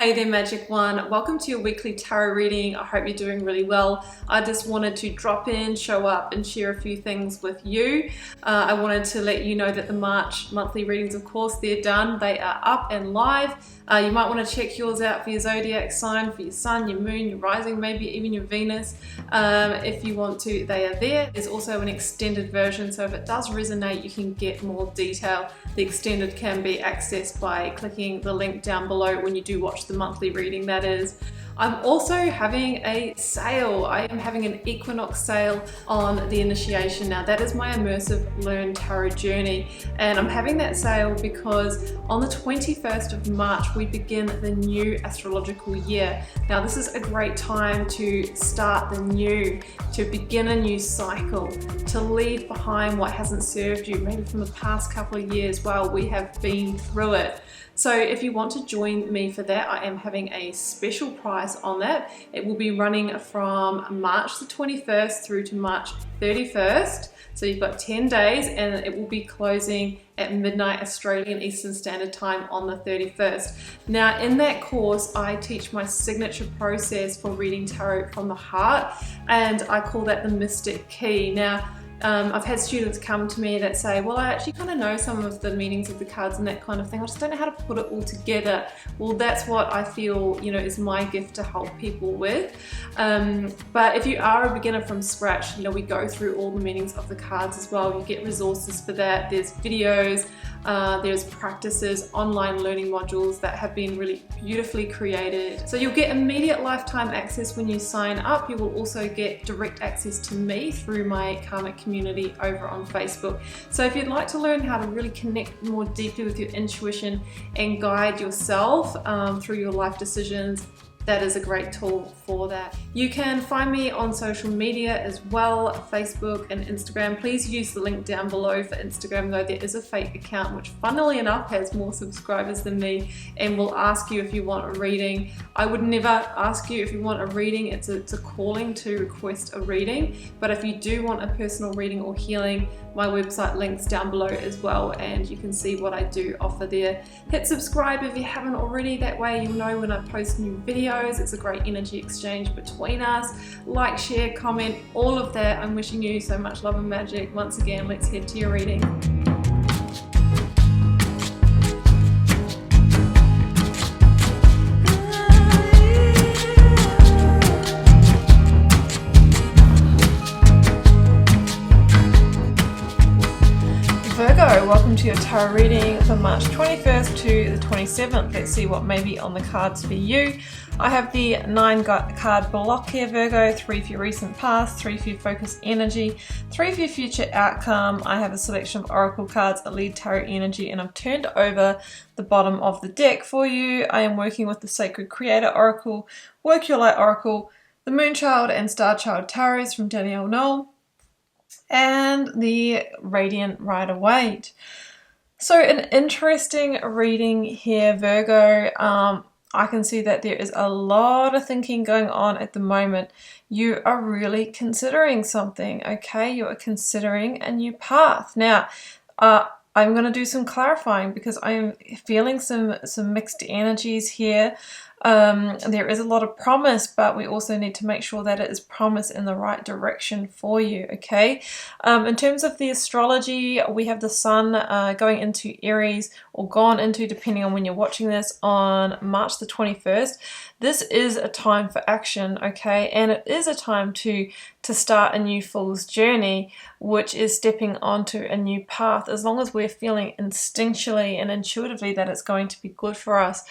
Hey there, Magic One. Welcome to your weekly tarot reading. I hope you're doing really well. I just wanted to drop in, show up, and share a few things with you. I wanted to let you know that the March monthly readings, of course, they're done. They are up and live. You might want to check yours out for your zodiac sign, for your sun, your moon, your rising, maybe even your Venus. If you want to, they are there. There's also an extended version, so if it does resonate, you can get more detail. The extended can be accessed by clicking the link down below when you do watch the monthly reading, that is. I'm also having a sale. I am having an equinox sale on the initiation. Now that is my immersive learn tarot journey, and I'm having that sale because on the 21st of March we begin the new astrological year. Now this is a great time to start the new, to begin a new cycle, to leave behind what hasn't served you, maybe from the past couple of years while we have been through it. So if you want to join me for that, I am having a special price on that. It will be running from March the 21st through to March 31st. So you've got 10 days, and it will be closing at midnight Australian Eastern Standard Time on the 31st. Now in that course, I teach my signature process for reading tarot from the heart, and I call that the Mystic Key. Now, I've had students come to me that say, well, I actually kind of know some of the meanings of the cards and that kind of thing. I just don't know how to put it all together. Well, that's what I feel, is my gift to help people with. But if you are a beginner from scratch, we go through all the meanings of the cards as well. You get resources for that. There's videos, there's practices, online learning modules that have been really beautifully created. So you'll get immediate lifetime access when you sign up. You will also get direct access to me through my karmic community over on Facebook. So if you'd like to learn how to really connect more deeply with your intuition and guide yourself through your life decisions, that is a great tool for that. You can find me on social media as well, Facebook and Instagram. Please use the link down below for Instagram, though there is a fake account which funnily enough has more subscribers than me and will ask you if you want a reading. I would never ask you if you want a reading. It's a calling to request a reading, but if you do want a personal reading or healing, my website links down below as well, and you can see what I do offer there. Hit subscribe if you haven't already, that way you'll know when I post new videos. It's a great energy exchange between us. Like, share, comment, all of that. I'm wishing you so much love and magic. Once again, let's head to your reading. Virgo, welcome to your tarot reading for March 21st to the 27th. Let's see what may be on the cards for you. I have the 9 card block here, Virgo. 3 for your recent past, 3 for your focus energy, 3 for your future outcome. I have a selection of oracle cards that lead tarot energy, and I've turned over the bottom of the deck for you. I am working with the Sacred Creator Oracle, Work Your Light Oracle, the Moonchild and Star Child Tarots from Danielle Knoll, and the Radiant Rider-Waite. So an interesting reading here, Virgo. I can see that there is a lot of thinking going on at the moment. You are really considering something, okay? You are considering a new path. Now, I'm going to do some clarifying because I am feeling some mixed energies here. There is a lot of promise, but we also need to make sure that it is promise in the right direction for you, okay? In terms of the astrology, we have the sun going into Aries, or gone into, depending on when you're watching this, on March the 21st. This is a time for action, okay? And it is a time to start a new fool's journey, which is stepping onto a new path, as long as we're feeling instinctually and intuitively that it's going to be good for us.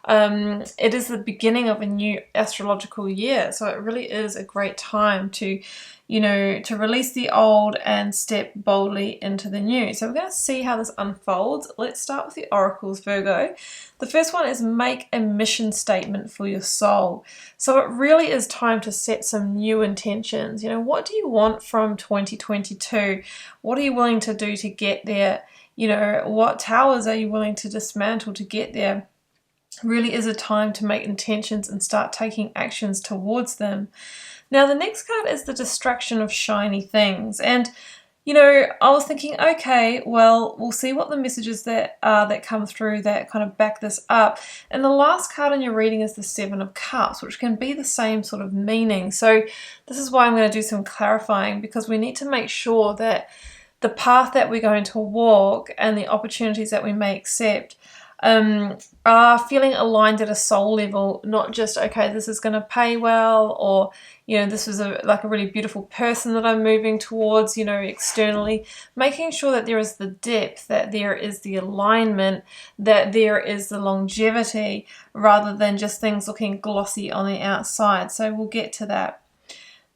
It is the beginning of a new astrological year, so it really is a great time to release the old and step boldly into the new. So we're going to see how this unfolds. Let's start with the oracles, Virgo. The first one is make a mission statement for your soul. So it really is time to set some new intentions. What do you want from 2022? What are you willing to do to get there? What towers are you willing to dismantle to get there? Really is a time to make intentions and start taking actions towards them. Now the next card is the distraction of shiny things, and you know, I was thinking, okay, well, we'll see what the messages that come through that kind of back this up. And the last card in your reading is the Seven of Cups, which can be the same sort of meaning. So this is why I'm going to do some clarifying, because we need to make sure that the path that we're going to walk and the opportunities that we may accept are feeling aligned at a soul level, not just, okay, this is going to pay well, or, you know, this is like a really beautiful person that I'm moving towards, you know, externally. Making sure that there is the depth, that there is the alignment, that there is the longevity, rather than just things looking glossy on the outside. So we'll get to that.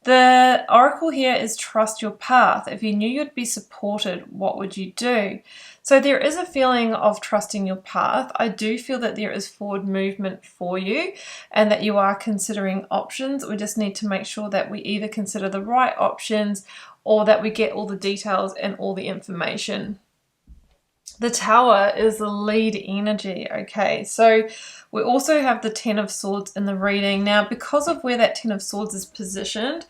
The oracle here is trust your path. If you knew you'd be supported, what would you do? So there is a feeling of trusting your path. I do feel that there is forward movement for you and that you are considering options. We just need to make sure that we either consider the right options or that we get all the details and all the information. The Tower is the lead energy, okay? So we also have the Ten of Swords in the reading. Now, because of where that Ten of Swords is positioned,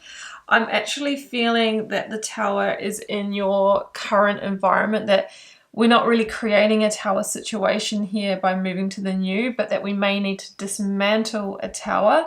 I'm actually feeling that the Tower is in your current environment, that we're not really creating a tower situation here by moving to the new, but that we may need to dismantle a tower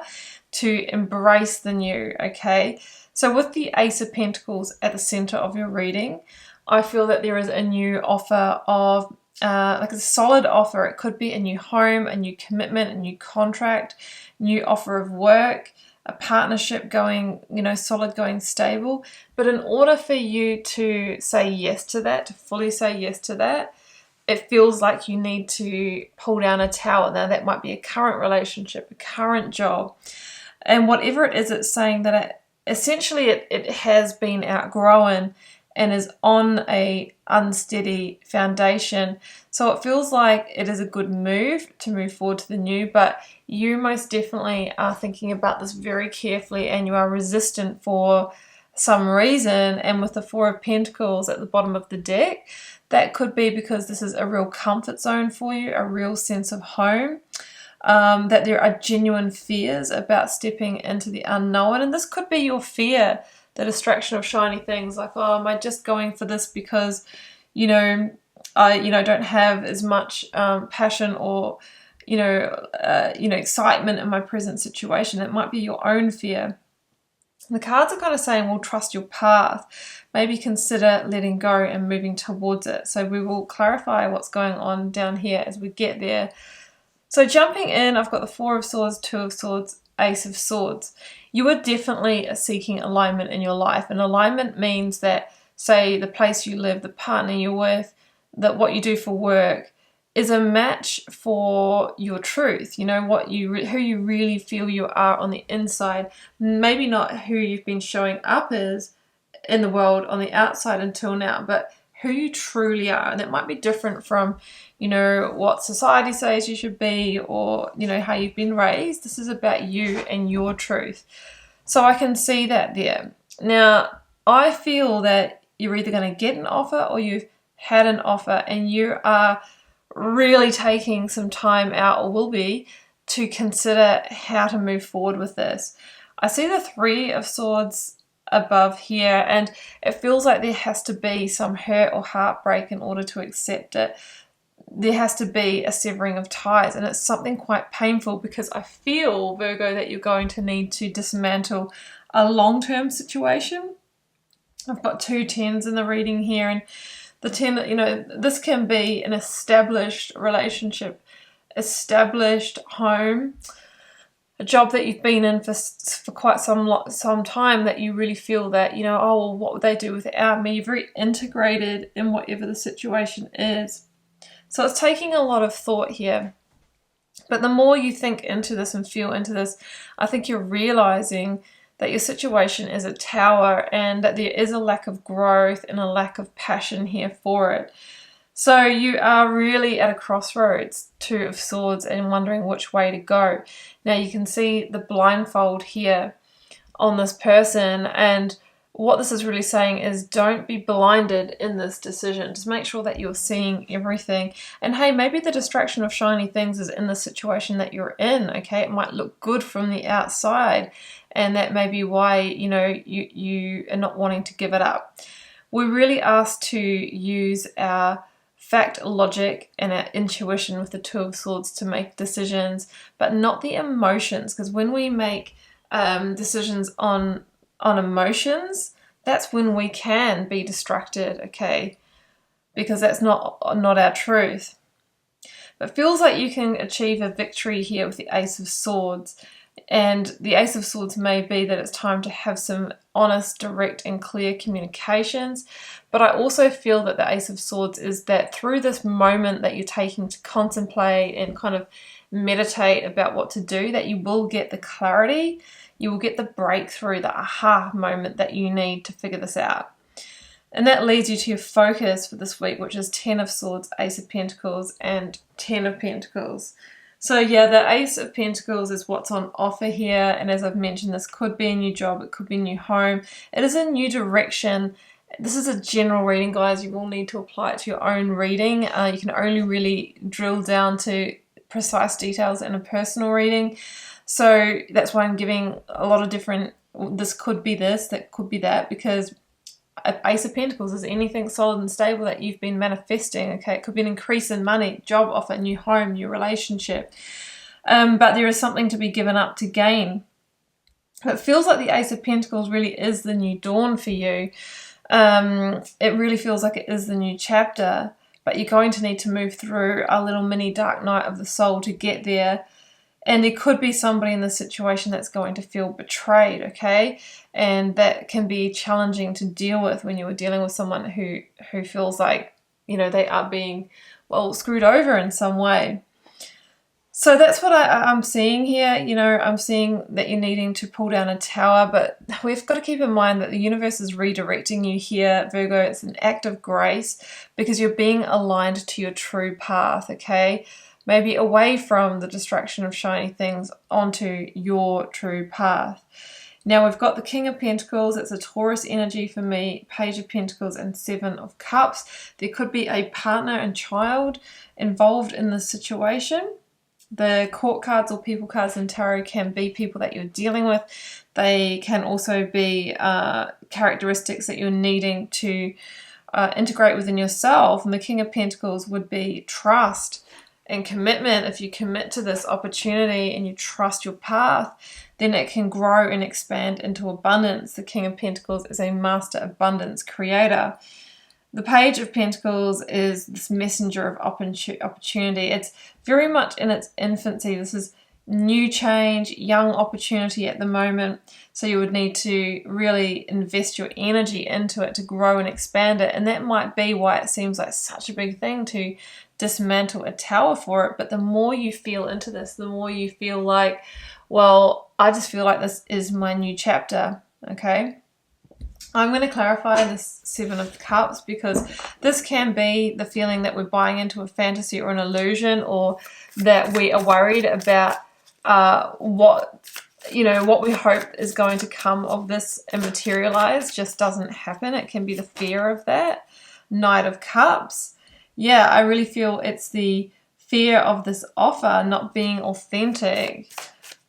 to embrace the new, okay? So with the Ace of Pentacles at the center of your reading, I feel that there is a new offer of, like a solid offer. It could be a new home, a new commitment, a new contract, new offer of work, a partnership going, you know, solid, going stable. But in order for you to say yes to that, to fully say yes to that, it feels like you need to pull down a tower. Now, that might be a current relationship, a current job. And whatever it is, it's saying that it has been outgrown and is on a unsteady foundation. So it feels like it is a good move to move forward to the new, but you most definitely are thinking about this very carefully and you are resistant for some reason. And with the Four of Pentacles at the bottom of the deck, that could be because this is a real comfort zone for you, a real sense of home. That there are genuine fears about stepping into the unknown. And this could be your fear, the distraction of shiny things, like, oh, am I just going for this because, you know, I don't have as much passion or, excitement in my present situation. It might be your own fear. The cards are kind of saying, well, trust your path. Maybe consider letting go and moving towards it. So we will clarify what's going on down here as we get there. So jumping in, I've got the Four of Swords, Two of Swords, Ace of Swords. You are definitely seeking alignment in your life. And alignment means that, say, the place you live, the partner you're with, that what you do for work is a match for your truth. You know, who you really feel you are on the inside. Maybe not who you've been showing up as in the world on the outside until now, but who you truly are. And that might be different from, you know, what society says you should be, or, you know, how you've been raised. This is about you and your truth. So I can see that there. Now, I feel that you're either going to get an offer or you've had an offer and you are really taking some time out, or will be, to consider how to move forward with this. I see the Three of Swords above here, and it feels like there has to be some hurt or heartbreak in order to accept it. There has to be a severing of ties, and it's something quite painful, because I feel, Virgo, that you're going to need to dismantle a long-term situation. I've got two tens in the reading here, and the 10, you know, this can be an established relationship, established home, a job that you've been in for quite some time, that you really feel that, you know, oh, well, what would they do without me? You're very integrated in whatever the situation is. So it's taking a lot of thought here. But the more you think into this and feel into this, I think you're realizing that your situation is a tower and that there is a lack of growth and a lack of passion here for it. So you are really at a crossroads, Two of Swords, and wondering which way to go. Now you can see the blindfold here on this person, and what this is really saying is don't be blinded in this decision. Just make sure that you're seeing everything. And hey, maybe the distraction of shiny things is in the situation that you're in, okay? It might look good from the outside, and that may be why, you know, you are not wanting to give it up. we're really asked to use our fact, logic, and our intuition with the Two of Swords to make decisions, but not the emotions, because when we make decisions on emotions, that's when we can be distracted, okay? Because that's not our truth. But it feels like you can achieve a victory here with the Ace of Swords. And the Ace of Swords may be that it's time to have some honest, direct, and clear communications. But I also feel that the Ace of Swords is that through this moment that you're taking to contemplate and kind of meditate about what to do, that you will get the clarity, you will get the breakthrough, the aha moment that you need to figure this out. And that leads you to your focus for this week, which is 10 of Swords, Ace of Pentacles, and 10 of Pentacles. So yeah, the Ace of Pentacles is what's on offer here. And as I've mentioned, this could be a new job, it could be a new home. It is a new direction. This is a general reading, guys. You will need to apply it to your own reading. You can only really drill down to precise details in a personal reading. So that's why I'm giving a lot of different, this could be this, that could be that, because Ace of Pentacles is anything solid and stable that you've been manifesting, okay? It could be an increase in money, job offer, new home, new relationship. But there is something to be given up to gain. It feels like the Ace of Pentacles really is the new dawn for you. It really feels like it is the new chapter, but you're going to need to move through a little mini dark night of the soul to get there. And there could be somebody in this situation that's going to feel betrayed, okay? And that can be challenging to deal with when you are dealing with someone who feels like, you know, they are being, well, screwed over in some way. So that's what I'm seeing here. You know, I'm seeing that you're needing to pull down a tower, but we've got to keep in mind that the universe is redirecting you here, Virgo. It's an act of grace because you're being aligned to your true path, okay? Maybe away from the distraction of shiny things onto your true path. Now we've got the King of Pentacles. It's a Taurus energy for me, Page of Pentacles, and Seven of Cups. There could be a partner and child involved in this situation. The court cards or people cards in tarot can be people that you're dealing with. They can also be characteristics that you're needing to integrate within yourself. And the King of Pentacles would be trust and commitment. If you commit to this opportunity and you trust your path, then it can grow and expand into abundance. The King of Pentacles is a master abundance creator. The Page of Pentacles is this messenger of opportunity. It's very much in its infancy. This is new change, young opportunity at the moment. So you would need to really invest your energy into it to grow and expand it. And that might be why it seems like such a big thing to dismantle a tower for it. But the more you feel into this, the more you feel like, well, I just feel like this is my new chapter, okay? I'm going to clarify this Seven of Cups because this can be the feeling that we're buying into a fantasy or an illusion, or that we are worried about what we hope is going to come of this and materialize just doesn't happen. It can be the fear of that. Knight of Cups. Yeah, I really feel it's the fear of this offer not being authentic,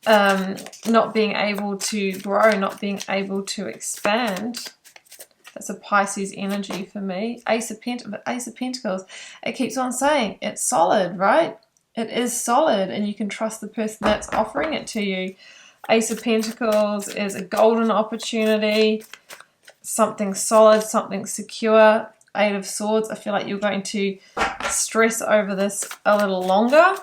not being able to grow, not being able to expand. That's a Pisces energy for me. Ace of Pentacles. It keeps on saying it's solid, right? It is solid, and you can trust the person that's offering it to you. Ace of Pentacles is a golden opportunity, something solid, something secure. Eight of Swords, I feel like you're going to stress over this a little longer,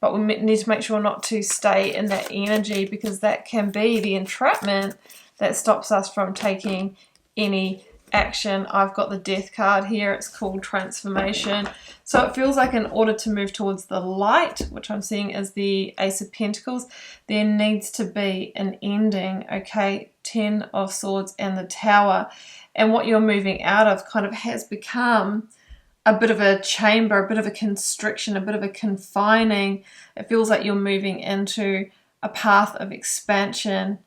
but we need to make sure not to stay in that energy, because that can be the entrapment that stops us from taking any action. I've got the Death card here. It's called Transformation. So it feels like in order to move towards the light, which I'm seeing is the Ace of Pentacles, there needs to be an ending, okay? 10 of Swords and the Tower. And what you're moving out of kind of has become a bit of a chamber, a bit of a constriction, a bit of a confining. It feels like you're moving into a path of expansion,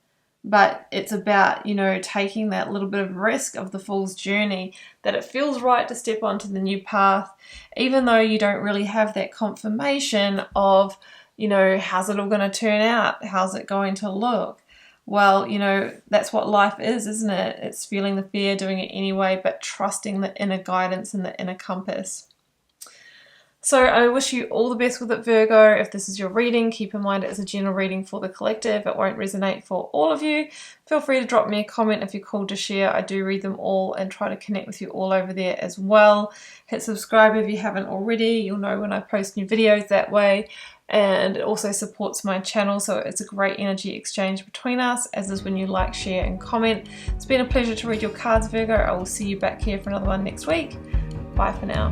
but it's about, taking that little bit of risk of the Fool's journey, that it feels right to step onto the new path, even though you don't really have that confirmation of, how's it all going to turn out? How's it going to look? well, you know, that's what life is, isn't it? It's feeling the fear, doing it anyway, but trusting the inner guidance and the inner compass. So I wish you all the best with it, Virgo. If this is your reading, keep in mind it's a general reading for the collective. It won't resonate for all of you. Feel free to drop me a comment if you're called to share. I do read them all and try to connect with you all over there as well. Hit subscribe if you haven't already. You'll know when I post new videos that way. And it also supports my channel, so it's a great energy exchange between us, as is when you like, share and comment. It's been a pleasure to read your cards, Virgo. I will see you back here for another one next week. Bye for now.